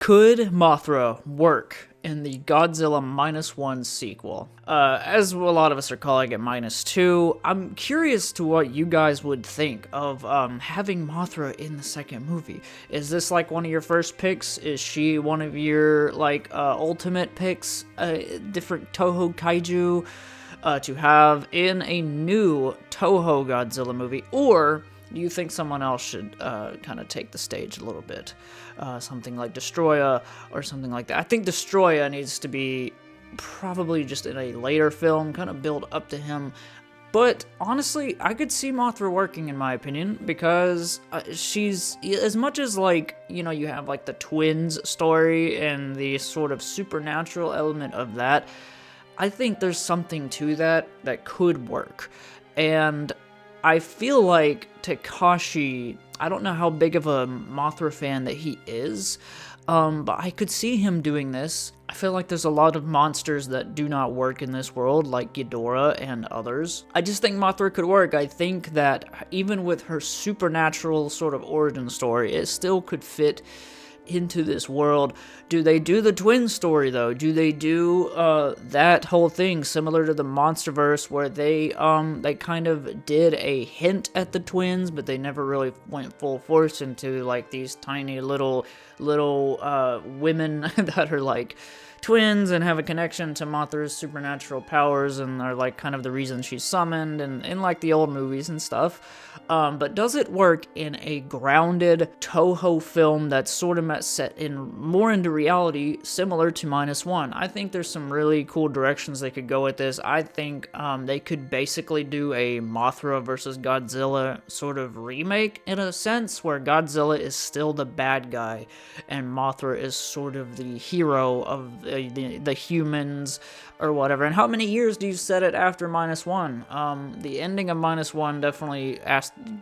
Could Mothra work in the Godzilla -1 sequel? As a lot of us are calling it -2, I'm curious to what you guys would think of having Mothra in the second movie. Is this like one of your first picks? Is she one of your ultimate picks? Different Toho kaiju to have in a new Toho Godzilla movie, or do you think someone else should kind of take the stage a little bit? Something like Destroya or something like that. I think Destroya needs to be probably just in a later film, kind of build up to him. But honestly, I could see Mothra working, in my opinion, because she's, as much as you have like the twins story and the sort of supernatural element of that, I think there's something to that that could work. And I feel like Takashi, I don't know how big of a Mothra fan that he is, but I could see him doing this. I feel like there's a lot of monsters that do not work in this world, like Ghidorah and others. I just think Mothra could work. I think that even with her supernatural sort of origin story, it still could fit into this world. Do they do the twin story though? Do they do that whole thing similar to the Monsterverse, where they kind of did a hint at the twins, but they never really went full force into like these tiny little women that are like twins and have a connection to Mothra's supernatural powers and are like kind of the reason she's summoned and in like the old movies and stuff. But does it work in a grounded Toho film that's sort of set in more into reality, similar to -1? I think there's some really cool directions they could go with this. I think they could basically do a Mothra versus Godzilla sort of remake in a sense, where Godzilla is still the bad guy and Mothra is sort of the hero of the humans or whatever. And how many years do you set it after -1? The ending of -1 definitely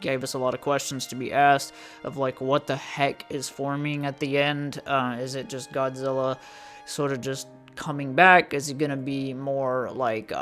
gave us a lot of questions to be asked of like what the heck is forming at the end. Is it just Godzilla sort of just coming back? Is he gonna be more like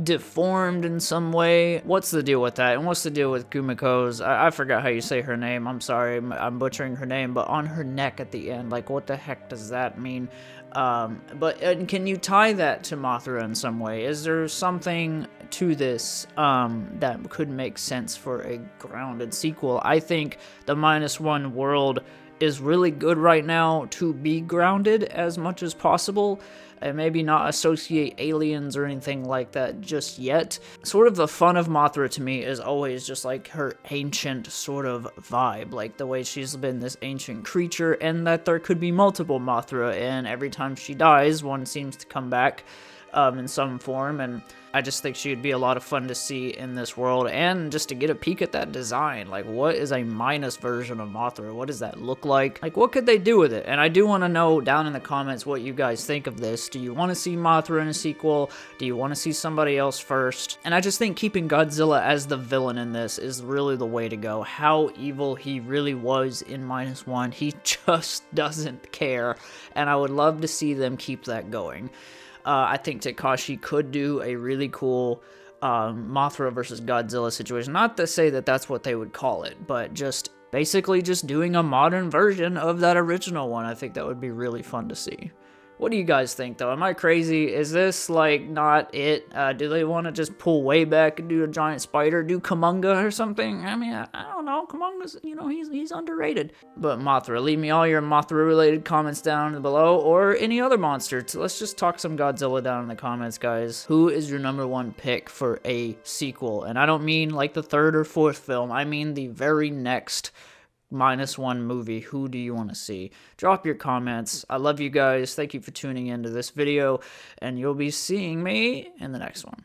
deformed in some way? What's the deal with that? And what's the deal with Kumiko's, I forgot how you say her name, I'm sorry, I'm butchering her name, but on her neck at the end, like what the heck does that mean? But can you tie that to Mothra in some way? Is there something to this that could make sense for a grounded sequel? I think the -1 world is really good right now to be grounded as much as possible, and maybe not associate aliens or anything like that just yet. Sort of the fun of Mothra to me is always just like her ancient sort of vibe, like the way she's been this ancient creature, and that there could be multiple Mothra, and every time she dies, one seems to come back in some form, and I just think she would be a lot of fun to see in this world, and just to get a peek at that design. Like, what is a minus version of Mothra? What does that look like? Like, what could they do with it? And I do want to know down in the comments what you guys think of this. Do you want to see Mothra in a sequel? Do you want to see somebody else first? And I just think keeping Godzilla as the villain in this is really the way to go. How evil he really was in -1. He just doesn't care, and I would love to see them keep that going. I think Takashi could do a really cool Mothra versus Godzilla situation. Not to say that that's what they would call it, but just basically just doing a modern version of that original one. I think that would be really fun to see. What do you guys think, though? Am I crazy? Is this, like, not it? Do they want to just pull way back and do a giant spider? Do Kumonga or something? I mean, I don't know. Kumonga's, he's underrated. But Mothra, leave me all your Mothra-related comments down below, or any other monster. Let's just talk some Godzilla down in the comments, guys. Who is your #1 pick for a sequel? And I don't mean, like, the third or fourth film. I mean the very next -1 movie. Who do you want to see? Drop your comments. I love you guys. Thank you for tuning into this video, and you'll be seeing me in the next one.